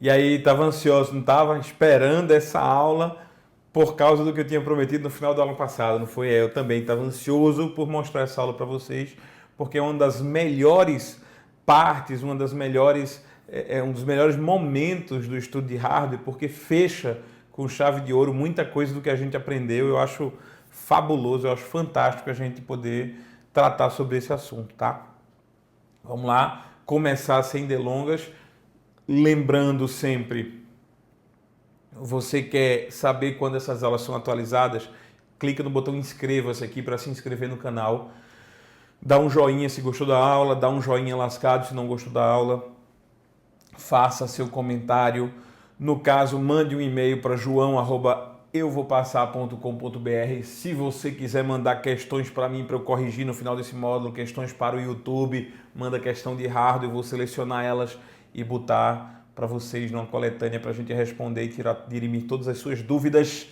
E aí estava ansioso, não estava esperando essa aula por causa do que eu tinha prometido no final da aula passada, não foi? Eu também estava ansioso por mostrar essa aula para vocês, porque é uma das melhores partes, uma das melhores, um dos melhores momentos do estudo de hardware, porque fecha com chave de ouro muita coisa do que a gente aprendeu. Eu acho fabuloso, eu acho fantástico a gente poder tratar sobre esse assunto, tá? Vamos lá, começar sem delongas, lembrando sempre, você quer saber quando essas aulas são atualizadas? Clica no botão inscreva-se aqui para se inscrever no canal. Dá um joinha se gostou da aula, dá um joinha lascado se não gostou da aula. Faça seu comentário. No caso, mande um e-mail para joão@euvopassar.com.br. Se você quiser mandar questões para mim, para eu corrigir no final desse módulo, questões para o YouTube, manda questão de hardware, eu vou selecionar elas e botar para vocês numa coletânea para a gente responder e dirimir todas as suas dúvidas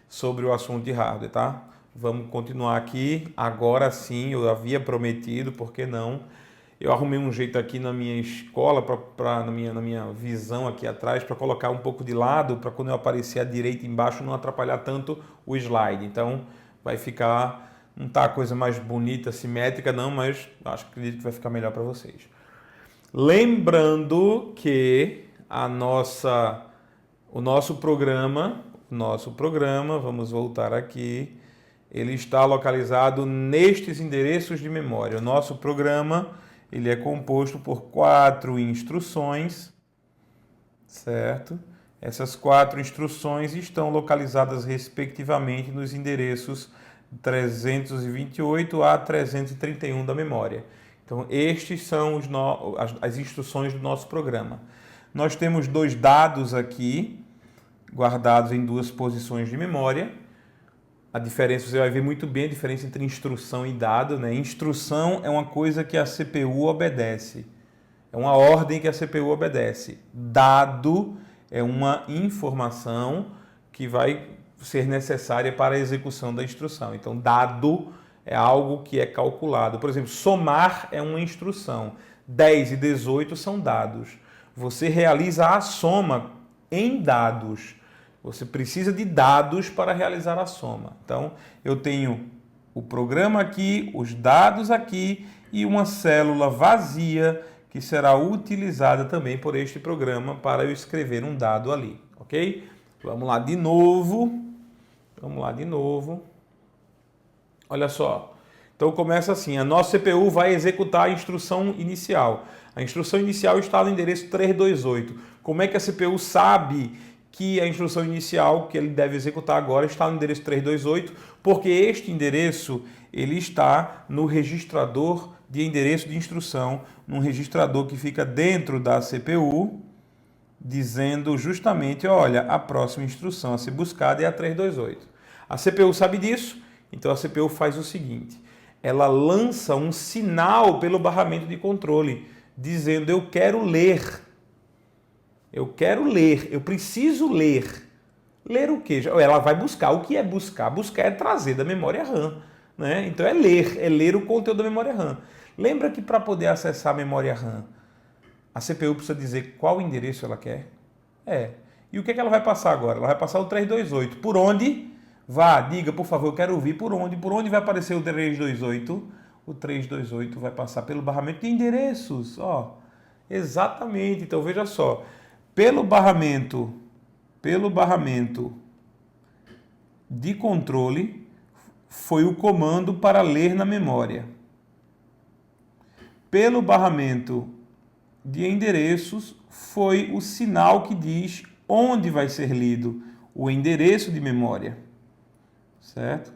sobre o assunto de hardware, tá? Vamos continuar aqui. Agora sim, eu havia prometido, por que não? Eu arrumei um jeito aqui na minha escola, na minha visão aqui atrás, para colocar um pouco de lado, para quando eu aparecer à direita embaixo não atrapalhar tanto o slide. Então vai ficar, não tá a coisa mais bonita, simétrica não, mas acredito que vai ficar melhor para vocês. Lembrando que o nosso programa, vamos voltar aqui, ele está localizado nestes endereços de memória. O nosso programa, ele é composto por 4 instruções, certo? Essas 4 instruções estão localizadas respectivamente nos endereços 328 a 331 da memória. Então, estes são as instruções do nosso programa. Nós temos 2 dados aqui, guardados em 2 posições de memória. A diferença, você vai ver muito bem a diferença entre instrução e dado, né? Instrução é uma coisa que a CPU obedece. É uma ordem que a CPU obedece. Dado é uma informação que vai ser necessária para a execução da instrução. Então, dado é algo que é calculado. Por exemplo, somar é uma instrução. 10 e 18 são dados. Você realiza a soma em dados. Você precisa de dados para realizar a soma. Então, eu tenho o programa aqui, os dados aqui e uma célula vazia que será utilizada também por este programa para eu escrever um dado ali, ok? Vamos lá de novo. Olha só. Então, começa assim. A nossa CPU vai executar a instrução inicial. A instrução inicial está no endereço 328. Como é que a CPU sabe que a instrução inicial que ele deve executar agora está no endereço 328, porque este endereço ele está no registrador de endereço de instrução, num registrador que fica dentro da CPU, dizendo justamente, olha, a próxima instrução a ser buscada é a 328. A CPU sabe disso, então a CPU faz o seguinte, ela lança um sinal pelo barramento de controle, dizendo, eu quero ler, eu preciso ler. Ler o quê? Ela vai buscar. O que é buscar? Buscar é trazer da memória RAM, né? Então é ler o conteúdo da memória RAM. Lembra que para poder acessar a memória RAM, a CPU precisa dizer qual endereço ela quer? E o que ela vai passar agora? Ela vai passar o 328. Por onde? Vá, diga, por favor, eu quero ouvir por onde. Por onde vai aparecer o 328? O 328 vai passar pelo barramento de endereços. Ó, exatamente. Então veja só. Pelo barramento de controle, foi o comando para ler na memória. Pelo barramento de endereços, foi o sinal que diz onde vai ser lido, o endereço de memória. Certo?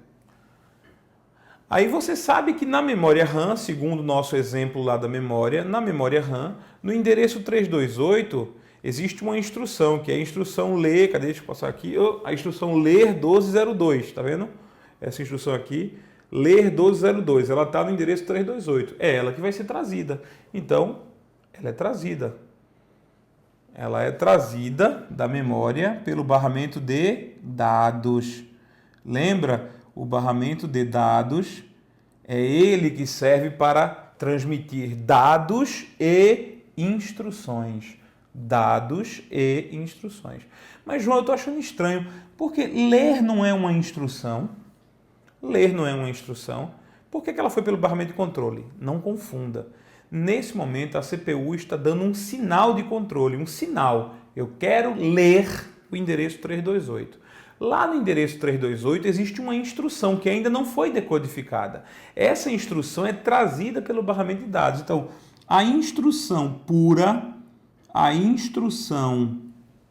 Aí você sabe que na memória RAM, segundo o nosso exemplo lá da memória, na memória RAM, no endereço 328, existe uma instrução, que é a instrução ler, deixa eu passar aqui, a instrução ler 1202, tá vendo? Essa instrução aqui, ler 1202, ela está no endereço 328, é ela que vai ser trazida. Então, ela é trazida. Ela é trazida da memória pelo barramento de dados. Lembra? O barramento de dados é ele que serve para transmitir dados e instruções. dados e instruções. Mas, João, eu estou achando estranho, porque ler não é uma instrução. Ler não é uma instrução. Por que ela foi pelo barramento de controle? Não confunda. Nesse momento, a CPU está dando um sinal de controle, um sinal. Eu quero ler o endereço 328. Lá no endereço 328 existe uma instrução que ainda não foi decodificada. Essa instrução é trazida pelo barramento de dados. Então, a instrução pura, a instrução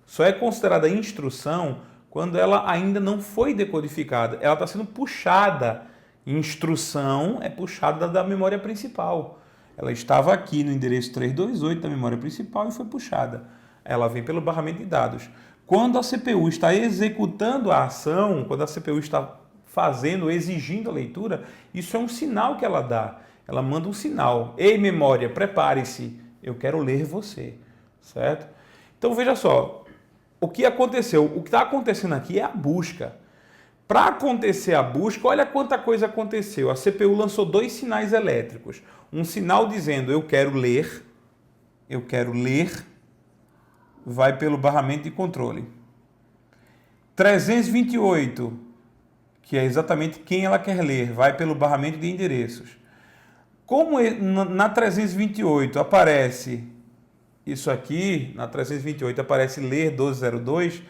só é considerada instrução quando ela ainda não foi decodificada. Ela está sendo puxada. Instrução é puxada da memória principal. Ela estava aqui no endereço 328 da memória principal e foi puxada. Ela vem pelo barramento de dados. Quando a CPU está executando a ação, quando a CPU está fazendo, exigindo a leitura, isso é um sinal que ela dá. Ela manda um sinal. Ei, memória, prepare-se. Eu quero ler você. Certo? Então, veja só. O que aconteceu? O que está acontecendo aqui é a busca. Para acontecer a busca, olha quanta coisa aconteceu. A CPU lançou dois sinais elétricos. Um sinal dizendo eu quero ler, vai pelo barramento de controle. 328, que é exatamente quem ela quer ler, vai pelo barramento de endereços. Como na 328 aparece isso aqui, na 328 aparece ler 1202,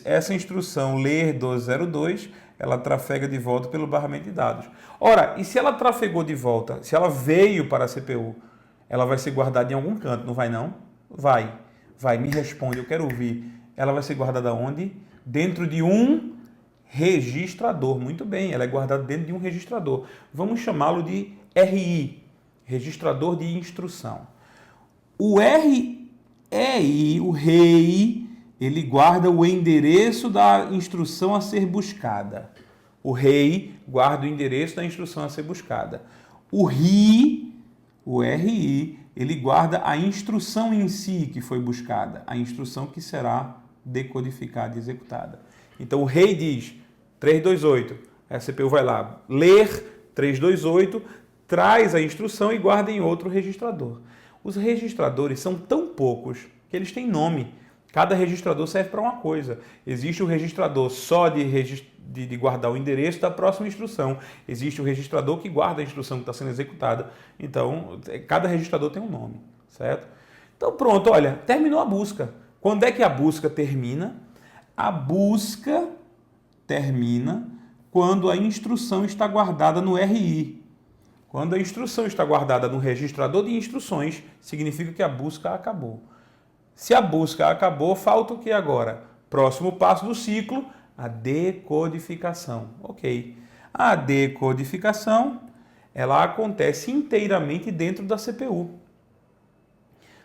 essa instrução ler 1202, ela trafega de volta pelo barramento de dados. Ora, e se ela trafegou de volta, se ela veio para a CPU, ela vai ser guardada em algum canto, não vai não? Vai. Vai, me responde, eu quero ouvir. Ela vai ser guardada onde? Dentro de um registrador. Muito bem, ela é guardada dentro de um registrador. Vamos chamá-lo de RI, registrador de instrução. O REI, o REI, ele guarda o endereço da instrução a ser buscada. O REI guarda o endereço da instrução a ser buscada. O RI, ele guarda a instrução em si que foi buscada, a instrução que será decodificada e executada. Então o REI diz 328, a CPU vai lá ler 328, traz a instrução e guarda em outro registrador. Os registradores são tão poucos que eles têm nome. Cada registrador serve para uma coisa. Existe o registrador só de guardar o endereço da próxima instrução. Existe o registrador que guarda a instrução que está sendo executada. Então, cada registrador tem um nome, certo? Então, pronto, olha, terminou a busca. Quando é que a busca termina? A busca termina quando a instrução está guardada no RI. Quando a instrução está guardada no registrador de instruções, significa que a busca acabou. Se a busca acabou, falta o que agora? Próximo passo do ciclo, a decodificação. Ok. A decodificação, ela acontece inteiramente dentro da CPU.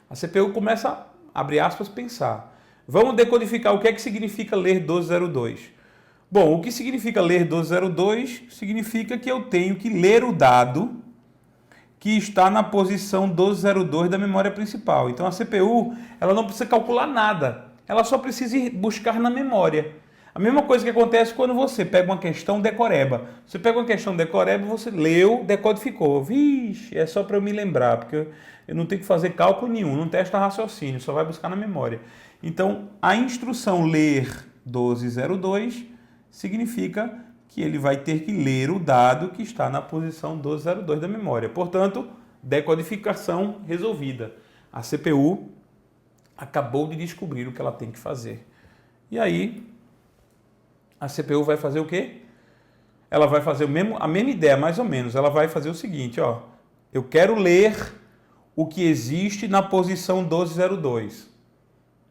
A CPU começa, abre aspas, pensar. Vamos decodificar o que é que significa ler 1202. Bom, o que significa ler 1202 significa que eu tenho que ler o dado que está na posição 1202 da memória principal. Então a CPU, ela não precisa calcular nada, ela só precisa ir buscar na memória. A mesma coisa que acontece quando você pega uma questão decoreba. Você pega uma questão decoreba, você leu, decodificou. Vixe, é só para eu me lembrar, porque eu não tenho que fazer cálculo nenhum, não testa raciocínio, só vai buscar na memória. Então a instrução ler 1202 significa que ele vai ter que ler o dado que está na posição 1202 da memória. Portanto, decodificação resolvida. A CPU acabou de descobrir o que ela tem que fazer. E aí, a CPU vai fazer o quê? Ela vai fazer a mesma ideia, mais ou menos. Ela vai fazer o seguinte, ó. Eu quero ler o que existe na posição 1202.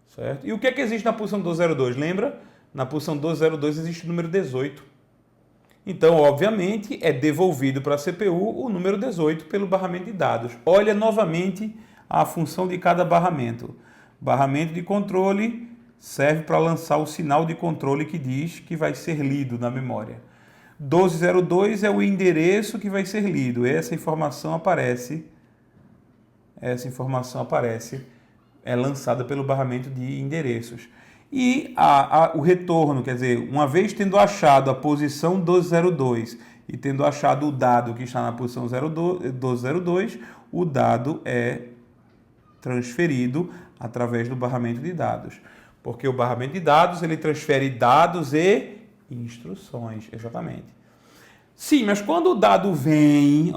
Certo? E o que é que existe na posição 1202? Lembra? Na posição 1202 existe o número 18. Então, obviamente, é devolvido para a CPU o número 18 pelo barramento de dados. Olha novamente a função de cada barramento. Barramento de controle serve para lançar o sinal de controle que diz que vai ser lido na memória. 1202 é o endereço que vai ser lido. Essa informação aparece, é lançada pelo barramento de endereços. E o retorno, quer dizer, uma vez tendo achado a posição 1202 e tendo achado o dado que está na posição 1202, o dado é transferido através do barramento de dados. Porque o barramento de dados, ele transfere dados e instruções, exatamente. Sim, mas quando o dado vem,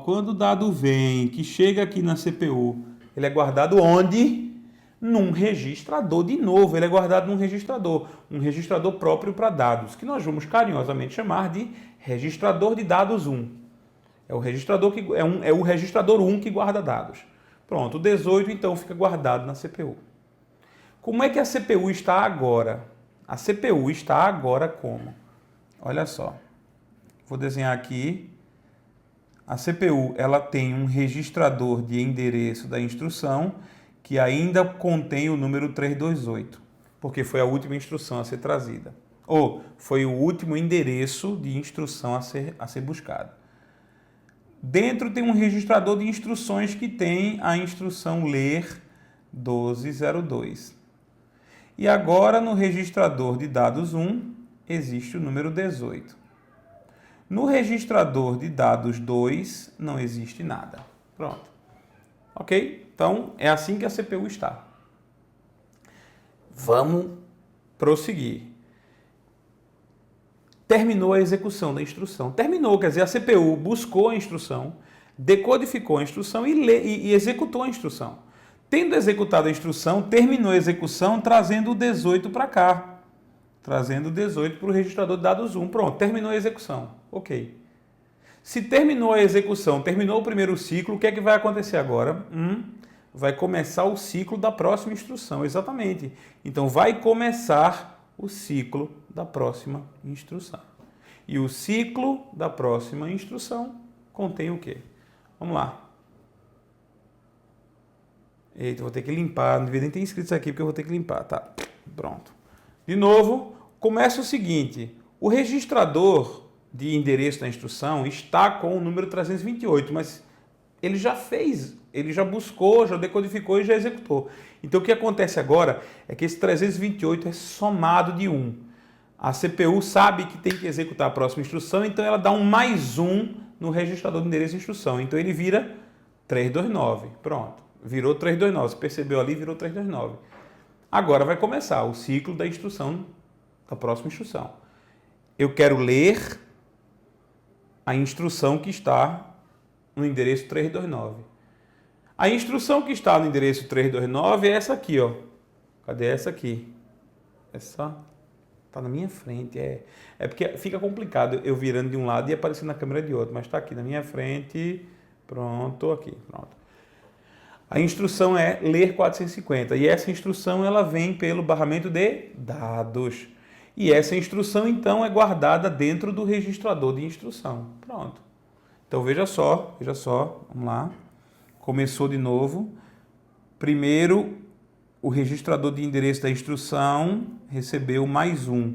quando o dado vem, que chega aqui na CPU, ele é guardado onde? Num registrador. De novo, ele é guardado num registrador. Um registrador próprio para dados, que nós vamos carinhosamente chamar de registrador de dados 1. É o registrador é o registrador 1 que guarda dados. Pronto, o 18 então fica guardado na CPU. Como é que a CPU está agora? A CPU está agora como? Olha só. Vou desenhar aqui. A CPU ela tem um registrador de endereço da instrução que ainda contém o número 328, porque foi a última instrução a ser trazida. Ou foi o último endereço de instrução a ser buscado. Dentro tem um registrador de instruções que tem a instrução ler 1202. E agora no registrador de dados 1 existe o número 18. No registrador de dados 2 não existe nada. Pronto. Ok? Então é assim que a CPU está. Vamos prosseguir. Terminou a execução da instrução. Terminou, quer dizer, a CPU buscou a instrução, decodificou a instrução e executou a instrução. Tendo executado a instrução, terminou a execução trazendo o 18 para cá. Trazendo o 18 para o registrador de dados 1. Pronto, terminou a execução. Ok. Se terminou a execução, terminou o primeiro ciclo, o que é que vai acontecer agora? Vai começar o ciclo da próxima instrução, exatamente. Então, vai começar o ciclo da próxima instrução. E o ciclo da próxima instrução contém o quê? Vamos lá. Eita, vou ter que limpar. Não devia nem ter escrito isso aqui, porque eu vou ter que limpar. Tá, pronto. De novo, começa o seguinte. O registrador de endereço da instrução está com o número 328, mas ele já fez, ele já buscou, já decodificou e já executou. Então, o que acontece agora é que esse 328 é somado de 1. A CPU sabe que tem que executar a próxima instrução, então ela dá um mais 1 no registrador de endereço de instrução. Então, ele vira 329. Pronto. Virou 329. Você percebeu ali? Virou 329. Agora vai começar o ciclo da instrução, da próxima instrução. Eu quero ler a instrução que está no endereço 329. A instrução que está no endereço 329 é essa aqui, ó. Cadê essa aqui? Essa está na minha frente. É porque fica complicado eu virando de um lado e aparecendo na câmera de outro, mas está aqui na minha frente. Pronto, aqui, pronto. A instrução é ler 450 e essa instrução ela vem pelo barramento de dados. E essa instrução, então, é guardada dentro do registrador de instrução. Pronto. Então, veja só, vamos lá. Começou de novo. Primeiro, o registrador de endereço da instrução recebeu mais 1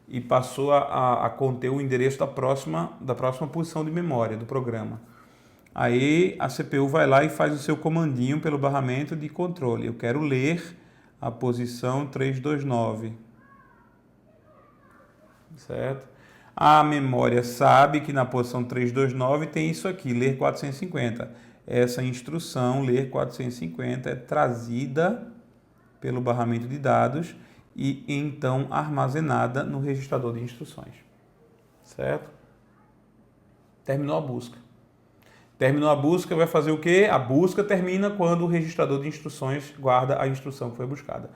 e passou a conter o endereço da próxima posição de memória do programa. Aí a CPU vai lá e faz o seu comandinho pelo barramento de controle. Eu quero ler a posição 329. Certo? A memória sabe que na posição 329 tem isso aqui, ler 450. Essa instrução, ler 450, é trazida pelo barramento de dados e então armazenada no registrador de instruções. Certo? Terminou a busca. Terminou a busca, vai fazer o quê? A busca termina quando o registrador de instruções guarda a instrução que foi buscada.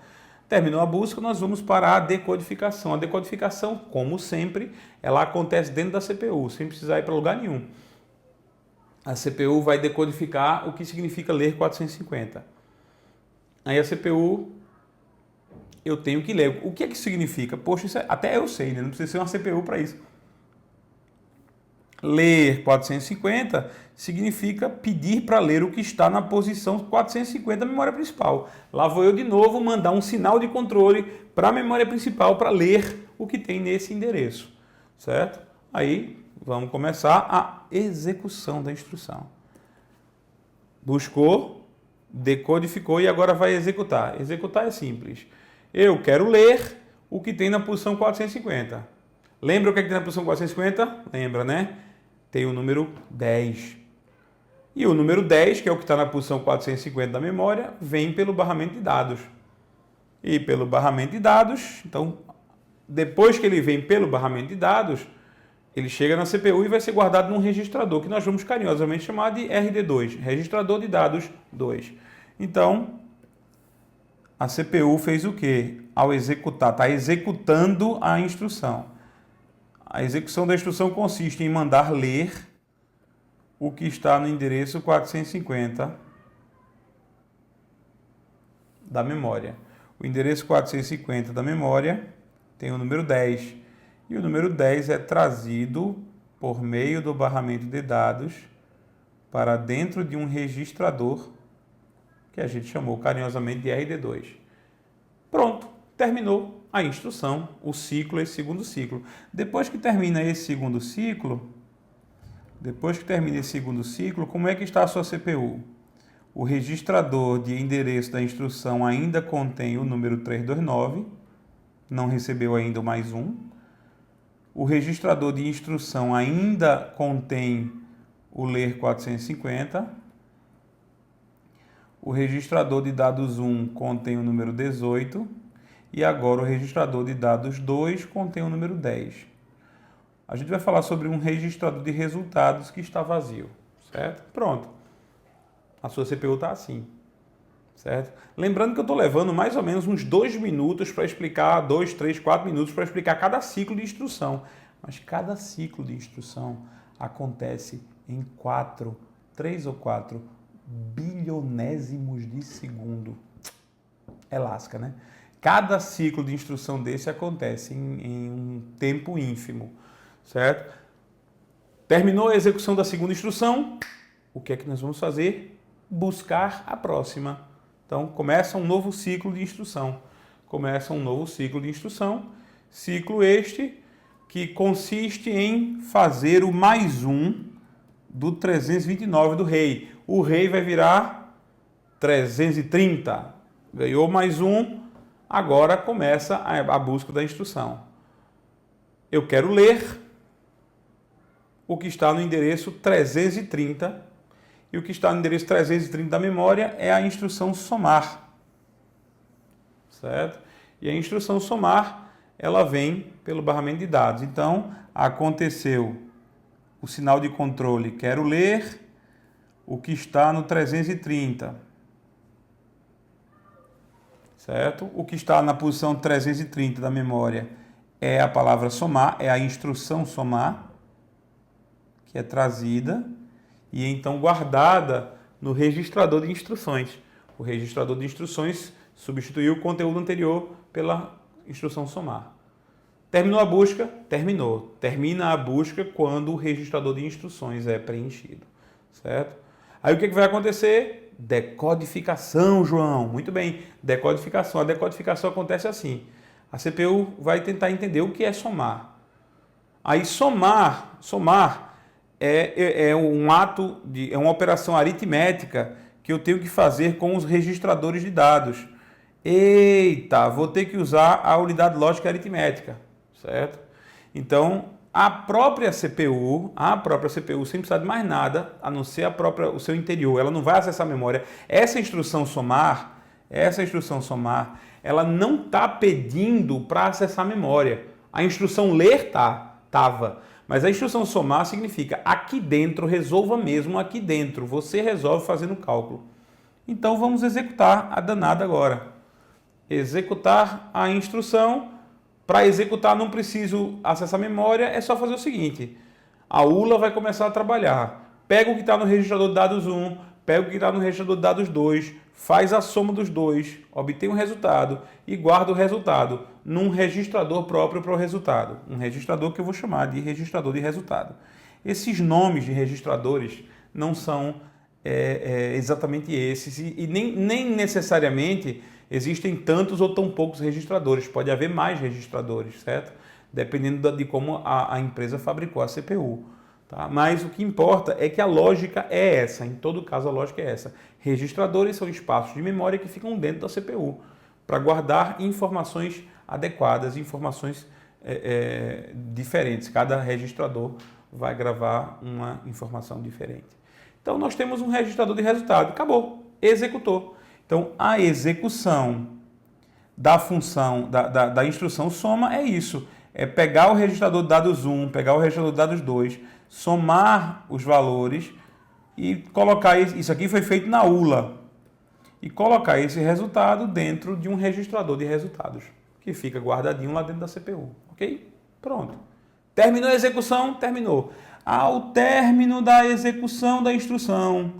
Terminou a busca, nós vamos para a decodificação. A decodificação, como sempre, ela acontece dentro da CPU, sem precisar ir para lugar nenhum. A CPU vai decodificar o que significa ler 450. Aí a CPU, eu tenho que ler. O que é que significa? Poxa, isso até eu sei, né? Não precisa ser uma CPU para isso. Ler 450 significa pedir para ler o que está na posição 450 da memória principal. Lá vou eu de novo mandar um sinal de controle para a memória principal para ler o que tem nesse endereço. Certo? Aí vamos começar a execução da instrução. Buscou, decodificou e agora vai executar. Executar é simples. Eu quero ler o que tem na posição 450. Lembra o que tem na posição 450? Lembra, né? Tem o número 10. E o número 10, que é o que está na posição 450 da memória, vem pelo barramento de dados. E pelo barramento de dados, então, depois que ele vem pelo barramento de dados, ele chega na CPU e vai ser guardado num registrador, que nós vamos carinhosamente chamar de RD2, Registrador de Dados 2. Então, a CPU fez o quê? Ao executar, está executando a instrução. A execução da instrução consiste em mandar ler o que está no endereço 450 da memória. O endereço 450 da memória tem o número 10. E o número 10 é trazido por meio do barramento de dados para dentro de um registrador que a gente chamou carinhosamente de RD2. Pronto, terminou a instrução, o ciclo, esse segundo ciclo. Depois que termina esse segundo ciclo, como é que está a sua CPU? O registrador de endereço da instrução ainda contém o número 329, não recebeu ainda o mais um. O registrador de instrução ainda contém o ler 450. O registrador de dados 1 contém o número 18. E agora o registrador de dados 2 contém o número 10. A gente vai falar sobre um registrador de resultados que está vazio, certo? Pronto. A sua CPU está assim, certo? Lembrando que eu estou levando mais ou menos uns 2 minutos para explicar, 2, 3, 4 minutos para explicar cada ciclo de instrução. Mas cada ciclo de instrução acontece em 3 ou 4 bilionésimos de segundo. É lasca, né? Cada ciclo de instrução desse acontece em um tempo ínfimo, certo? Terminou a execução da segunda instrução, o que é que nós vamos fazer? Buscar a próxima. Então, começa um novo ciclo de instrução. Ciclo este que consiste em fazer o mais um do 329 do rei. O rei vai virar 330. Ganhou mais um, agora começa a busca da instrução. Eu quero ler o que está no endereço 330, e o que está no endereço 330 da memória é a instrução somar, certo? E a instrução somar, ela vem pelo barramento de dados. Então, aconteceu o sinal de controle, quero ler o que está no 330, certo? O que está na posição 330 da memória é a palavra somar, é a instrução somar, que é trazida e então guardada no registrador de instruções. O registrador de instruções substituiu o conteúdo anterior pela instrução somar. Terminou a busca? Terminou. Termina a busca quando o registrador de instruções é preenchido, certo? Aí o que vai acontecer? Decodificação, João. Muito bem, decodificação. A decodificação acontece assim. A CPU vai tentar entender o que é somar. Aí somar é um ato, é uma operação aritmética que eu tenho que fazer com os registradores de dados. Eita, vou ter que usar a unidade lógica aritmética, certo? Então, a própria CPU, sem precisar de mais nada, a não ser o seu interior, ela não vai acessar a memória. Essa instrução somar, ela não está pedindo para acessar a memória. A instrução ler estava. Mas a instrução somar significa aqui dentro, resolva mesmo aqui dentro. Você resolve fazendo o cálculo. Então vamos executar a danada agora. Executar a instrução. Para executar não preciso acessar a memória, é só fazer o seguinte. A ULA vai começar a trabalhar. Pega o que está no registrador de dados 1, pega o que está no registrador de dados 2, faz a soma dos dois, obtém um resultado e guarda o resultado num registrador próprio para o resultado. Um registrador que eu vou chamar de registrador de resultado. Esses nomes de registradores não são exatamente esses e nem necessariamente existem tantos ou tão poucos registradores. Pode haver mais registradores, certo? Dependendo de como a empresa fabricou a CPU. Tá? Mas o que importa é que a lógica é essa. Em todo caso, a lógica é essa. Registradores são espaços de memória que ficam dentro da CPU para guardar informações adequadas, informações diferentes. Cada registrador vai gravar uma informação diferente. Então, nós temos um registrador de resultado. Acabou. Executou. Então, a execução da função, da instrução soma é isso. É pegar o registrador de dados 1, pegar o registrador de dados 2, somar os valores e colocar isso aqui foi feito na ULA. E colocar esse resultado dentro de um registrador de resultados, que fica guardadinho lá dentro da CPU. Ok? Pronto. Terminou a execução? Terminou. Ao término da execução da instrução,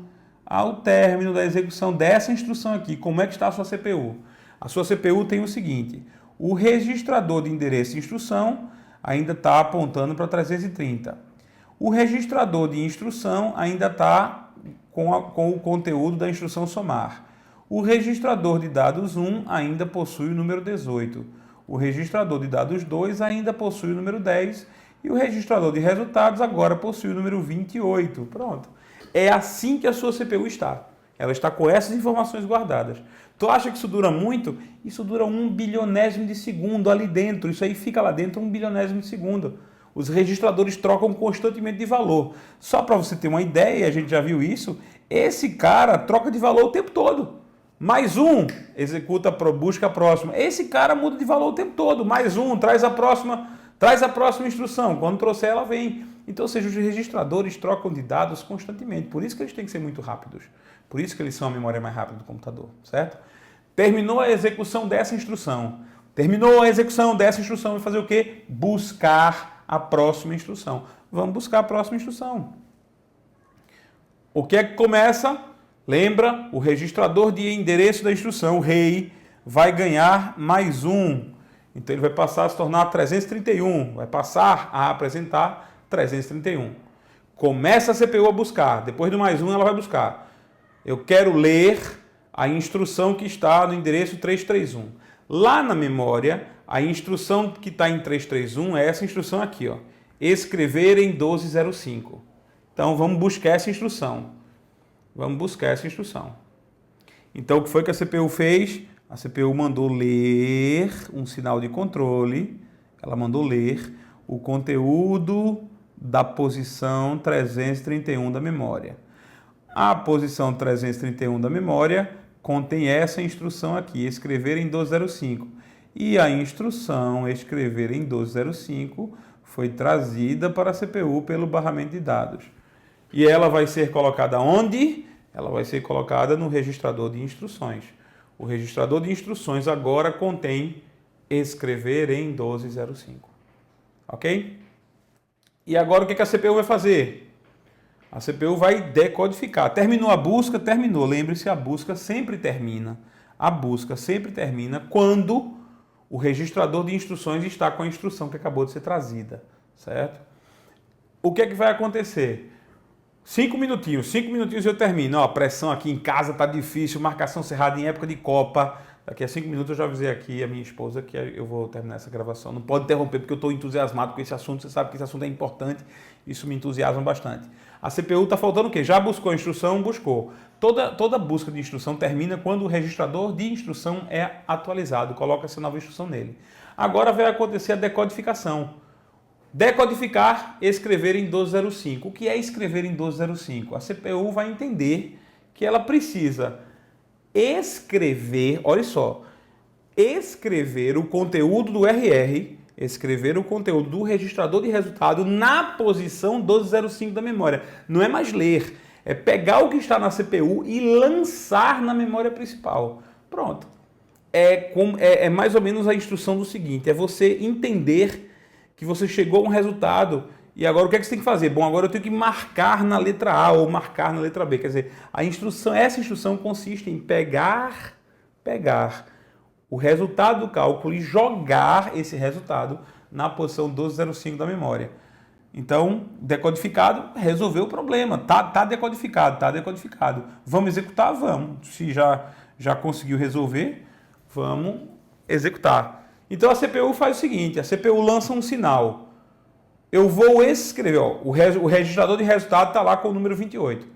ao término da execução dessa instrução aqui, como é que está a sua CPU? A sua CPU tem o seguinte: o registrador de endereço de instrução ainda está apontando para 330. O registrador de instrução ainda está com o conteúdo da instrução somar. O registrador de dados 1 ainda possui o número 18. O registrador de dados 2 ainda possui o número 10. E o registrador de resultados agora possui o número 28. Pronto. É assim que a sua CPU está. Ela está com essas informações guardadas. Tu acha que isso dura muito? Isso dura 1 bilionésimo de segundo ali dentro. Isso aí fica lá dentro 1 bilionésimo de segundo. Os registradores trocam constantemente de valor. Só para você ter uma ideia, a gente já viu isso, esse cara troca de valor o tempo todo. Mais um, executa, busca a próxima. Esse cara muda de valor o tempo todo. Mais um, traz a próxima instrução. Quando trouxer, ela vem. Então, ou seja, os registradores trocam de dados constantemente. Por isso que eles têm que ser muito rápidos. Por isso que eles são a memória mais rápida do computador, certo? Terminou a execução dessa instrução. Terminou a execução dessa instrução. Vai fazer o quê? Buscar a próxima instrução. Vamos buscar a próxima instrução. O que é que começa? Lembra? O registrador de endereço da instrução, o REI, vai ganhar mais um. Então, ele vai passar a se tornar 331. Vai passar a apresentar 331. Começa a CPU a buscar. Depois do mais um, ela vai buscar. Eu quero ler a instrução que está no endereço 331. Lá na memória, a instrução que está em 331 é essa instrução aqui, ó. Escrever em 1205. Então, vamos buscar essa instrução. Vamos buscar essa instrução. Então, o que foi que a CPU fez? A CPU mandou ler um sinal de controle. Ela mandou ler o conteúdo da posição 331 da memória. A posição 331 da memória contém essa instrução aqui, escrever em 1205. E a instrução escrever em 1205 foi trazida para a CPU pelo barramento de dados. E ela vai ser colocada onde? Ela vai ser colocada no registrador de instruções. O registrador de instruções agora contém escrever em 1205. Ok? E agora o que a CPU vai fazer? A CPU vai decodificar. Terminou a busca? Terminou. Lembre-se, a busca sempre termina. A busca sempre termina quando o registrador de instruções está com a instrução que acabou de ser trazida. Certo? O que é que vai acontecer? 5 minutinhos eu termino. Ó, a pressão aqui em casa tá difícil, marcação cerrada em época de Copa. Daqui a 5 minutos eu já avisei aqui a minha esposa que eu vou terminar essa gravação. Não pode interromper porque eu estou entusiasmado com esse assunto. Você sabe que esse assunto é importante. Isso me entusiasma bastante. A CPU está faltando o quê? Já buscou a instrução? Buscou. Toda busca de instrução termina quando o registrador de instrução é atualizado. Coloca essa nova instrução nele. Agora vai acontecer a decodificação. Decodificar, escrever em 1205. O que é escrever em 1205? A CPU vai entender que ela precisa escrever, olha só, escrever o conteúdo do RR, escrever o conteúdo do registrador de resultado na posição 1205 da memória. Não é mais ler, é pegar o que está na CPU e lançar na memória principal. Pronto. É mais ou menos a instrução do seguinte, é você entender que você chegou a um resultado e agora o que é que você tem que fazer? Bom, agora eu tenho que marcar na letra A ou marcar na letra B. Quer dizer, essa instrução consiste em pegar o resultado do cálculo e jogar esse resultado na posição 1205 da memória. Então, decodificado, resolveu o problema. Tá decodificado. Vamos executar? Vamos. Se já conseguiu resolver, vamos executar. Então, a CPU faz o seguinte, a CPU lança um sinal. Eu vou escrever, ó, o registrador de resultado está lá com o número 28.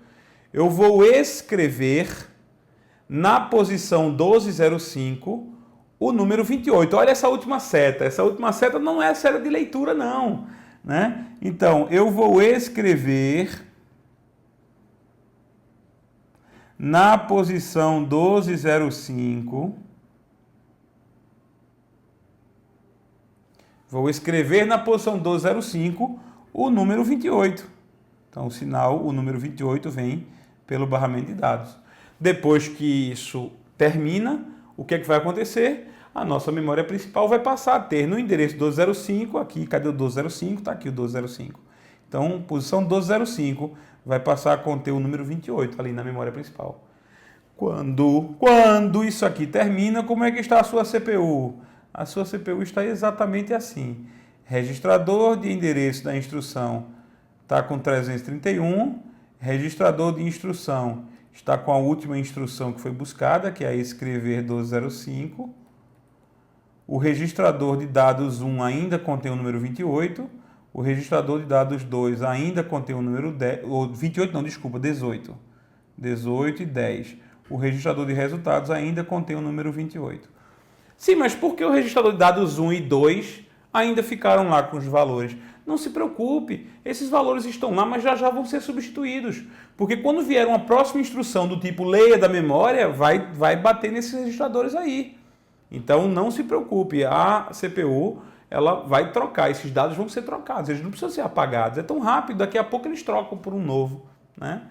Eu vou escrever na posição 1205 o número 28. Olha essa última seta. Essa última seta não é a seta de leitura, não. Né? Então, eu vou escrever Na posição 1205, vou escrever na posição 1205 o número 28. Então, o número 28 vem pelo barramento de dados. Depois que isso termina, o que é que vai acontecer? A nossa memória principal vai passar a ter no endereço 1205, aqui, cadê o 1205? Está aqui o 1205. Então, posição 1205 vai passar a conter o número 28 ali na memória principal. Quando isso aqui termina, como é que está a sua CPU? A sua CPU está exatamente assim. Registrador de endereço da instrução está com 331. Registrador de instrução está com a última instrução que foi buscada, que é escrever 1205. O registrador de dados 1 ainda contém o número 28. O registrador de dados 2 ainda contém o número 10, ou 28 não, desculpa, 18. 18 e 10. O registrador de resultados ainda contém o número 28. Sim, mas por que o registrador de dados 1 e 2 ainda ficaram lá com os valores? Não se preocupe, esses valores estão lá, mas já vão ser substituídos. Porque quando vier uma próxima instrução do tipo leia da memória, vai bater nesses registradores aí. Então não se preocupe, a CPU ela vai trocar, esses dados vão ser trocados, eles não precisam ser apagados, é tão rápido, daqui a pouco eles trocam por um novo, né?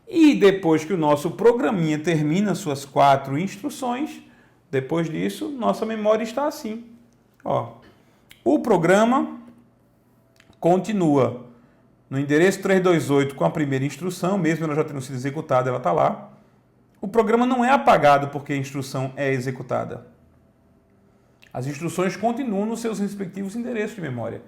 E depois que o nosso programinha termina suas 4 instruções, depois disso, nossa memória está assim. Ó, o programa continua no endereço 328 com a primeira instrução, mesmo ela já tendo sido executada, ela está lá. O programa não é apagado porque a instrução é executada. As instruções continuam nos seus respectivos endereços de memória.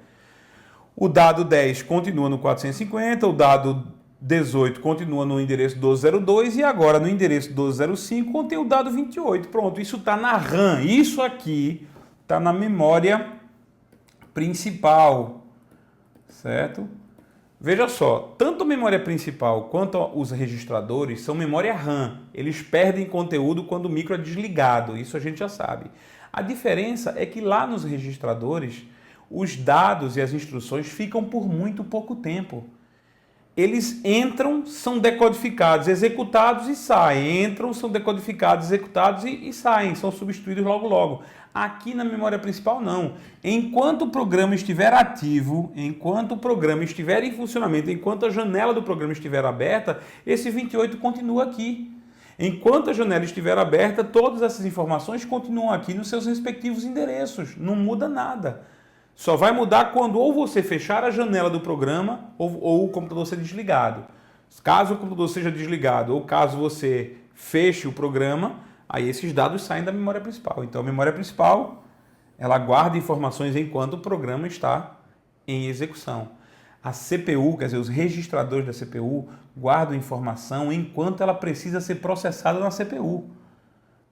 O dado 10 continua no 450, o dado 18 continua no endereço 1202 e agora no endereço 1205 contém o dado 28. Pronto, isso está na RAM. Isso aqui está na memória principal, certo? Veja só, tanto a memória principal quanto os registradores são memória RAM. Eles perdem conteúdo quando o micro é desligado, isso a gente já sabe. A diferença é que lá nos registradores, os dados e as instruções ficam por muito pouco tempo. Eles entram, são decodificados, executados e saem. Entram, são decodificados, executados e saem, são substituídos logo logo. Aqui na memória principal não. Enquanto o programa estiver ativo, enquanto o programa estiver em funcionamento, enquanto a janela do programa estiver aberta, esse 28 continua aqui. Enquanto a janela estiver aberta, todas essas informações continuam aqui nos seus respectivos endereços. Não muda nada. Só vai mudar quando ou você fechar a janela do programa ou o computador ser desligado. Caso o computador seja desligado ou caso você feche o programa, aí esses dados saem da memória principal. Então a memória principal, ela guarda informações enquanto o programa está em execução. A CPU, quer dizer, os registradores da CPU guardam informação enquanto ela precisa ser processada na CPU.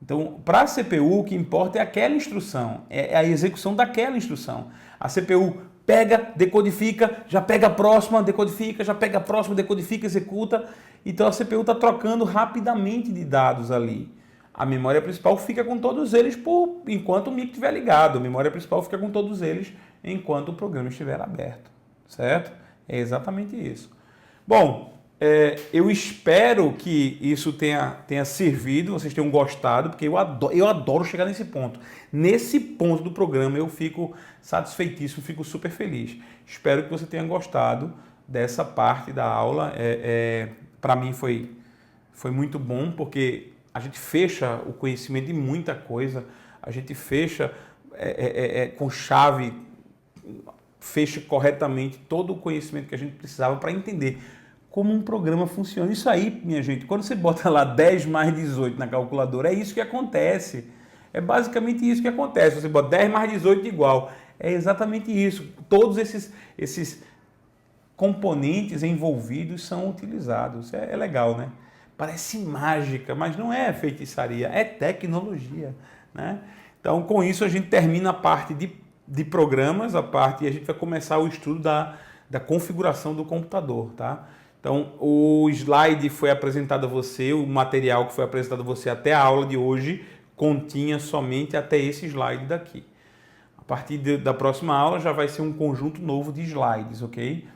Então, para a CPU, o que importa é aquela instrução, é a execução daquela instrução. A CPU pega, decodifica, já pega a próxima, decodifica, já pega a próxima, decodifica, executa. Então, a CPU está trocando rapidamente de dados ali. A memória principal fica com todos eles enquanto o micro estiver ligado. A memória principal fica com todos eles enquanto o programa estiver aberto. Certo? É exatamente isso. Bom, eu espero que isso tenha servido, vocês tenham gostado, porque eu adoro chegar nesse ponto. Nesse ponto do programa eu fico satisfeitíssimo, fico super feliz. Espero que você tenha gostado dessa parte da aula. Para mim foi muito bom, porque a gente fecha o conhecimento de muita coisa, a gente fecha com chave, fecha corretamente todo o conhecimento que a gente precisava para entender como um programa funciona. Isso aí, minha gente, quando você bota lá 10 mais 18 na calculadora, é isso que acontece. É basicamente isso que acontece. Você bota 10 mais 18 igual. É exatamente isso. Todos esses componentes envolvidos são utilizados. É legal, né? Parece mágica, mas não é feitiçaria, é tecnologia, né? Então, com isso, a gente termina a parte de programas, e a gente vai começar o estudo da configuração do computador, tá? Então, o slide foi apresentado a você, o material que foi apresentado a você até a aula de hoje continha somente até esse slide daqui. A partir da próxima aula já vai ser um conjunto novo de slides, ok?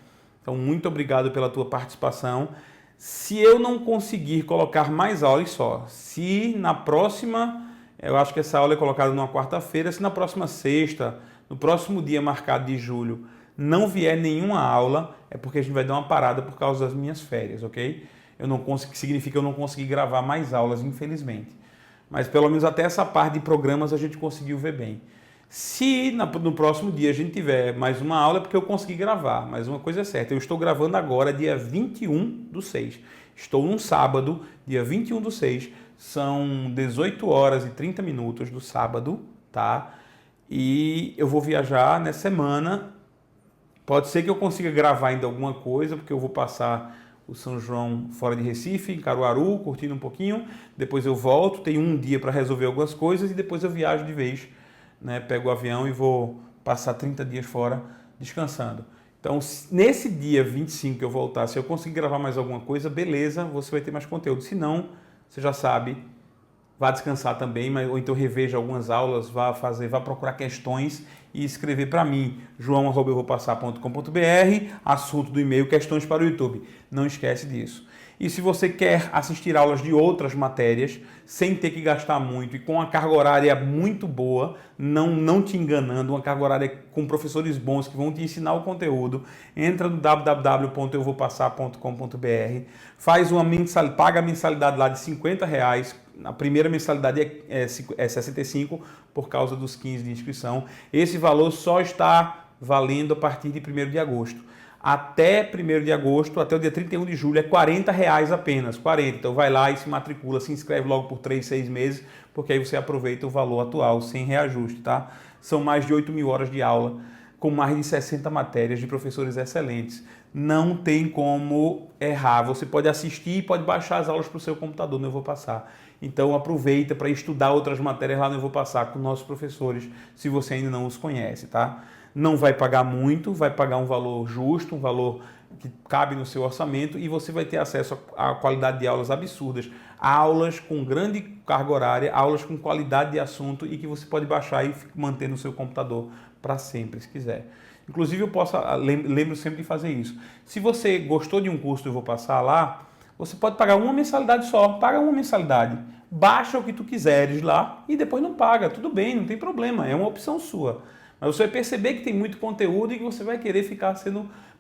Então, muito obrigado pela tua participação. Se eu não conseguir colocar mais aulas só, se na próxima, eu acho que essa aula é colocada numa quarta-feira, se na próxima sexta, no próximo dia marcado de julho, não vier nenhuma aula, é porque a gente vai dar uma parada por causa das minhas férias, ok? Eu não consigo, significa que eu não consegui gravar mais aulas, infelizmente. Mas pelo menos até essa parte de programas a gente conseguiu ver bem. Se no próximo dia a gente tiver mais uma aula, é porque eu consegui gravar. Mas uma coisa é certa, eu estou gravando agora, dia 21/6. Estou num sábado, dia 21/6. São 18 horas e 30 minutos do sábado, tá? E eu vou viajar nessa semana. Pode ser que eu consiga gravar ainda alguma coisa, porque eu vou passar o São João fora de Recife, em Caruaru, curtindo um pouquinho. Depois eu volto, tenho um dia para resolver algumas coisas e depois eu viajo de vez. Né, pego o avião e vou passar 30 dias fora descansando. Então, nesse dia 25 que eu voltar, se eu conseguir gravar mais alguma coisa, beleza, você vai ter mais conteúdo. Se não, você já sabe, vá descansar também, ou então reveja algumas aulas, vá procurar questões e escrever para mim, joão@euvopassar.com.br, assunto do e-mail, questões para o YouTube. Não esquece disso. E se você quer assistir aulas de outras matérias, sem ter que gastar muito e com uma carga horária muito boa, não te enganando, uma carga horária com professores bons que vão te ensinar o conteúdo, entra no www.euvopassar.com.br, paga a mensalidade lá de R$50, a primeira mensalidade é 65 por causa dos 15 de inscrição. Esse valor só está valendo a partir de 1º de agosto. Até 1º de agosto, até o dia 31 de julho, é R$40 apenas, 40. Então vai lá e se matricula, se inscreve logo por 3, 6 meses, porque aí você aproveita o valor atual, sem reajuste, tá? São mais de 8.000 horas de aula, com mais de 60 matérias de professores excelentes. Não tem como errar, você pode assistir e pode baixar as aulas para o seu computador, não Eu Vou Passar. Então aproveita para estudar outras matérias lá no Eu Vou Passar com nossos professores, se você ainda não os conhece, tá? Não vai pagar muito, vai pagar um valor justo, um valor que cabe no seu orçamento e você vai ter acesso à qualidade de aulas absurdas. Aulas com grande carga horária, aulas com qualidade de assunto e que você pode baixar e manter no seu computador para sempre, se quiser. Inclusive, lembro sempre de fazer isso. Se você gostou de um curso Eu Vou Passar lá, você pode pagar uma mensalidade só, paga uma mensalidade. Baixa o que tu quiseres lá e depois não paga, tudo bem, não tem problema, é uma opção sua. Mas você vai perceber que tem muito conteúdo e que você vai querer ficar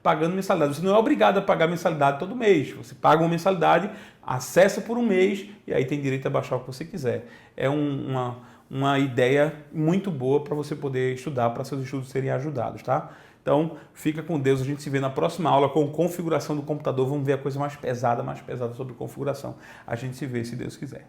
pagando mensalidade. Você não é obrigado a pagar mensalidade todo mês. Você paga uma mensalidade, acessa por um mês e aí tem direito a baixar o que você quiser. É uma ideia muito boa para você poder estudar, para seus estudos serem ajudados, tá? Então, fica com Deus. A gente se vê na próxima aula com configuração do computador. Vamos ver a coisa mais pesada sobre configuração. A gente se vê, se Deus quiser.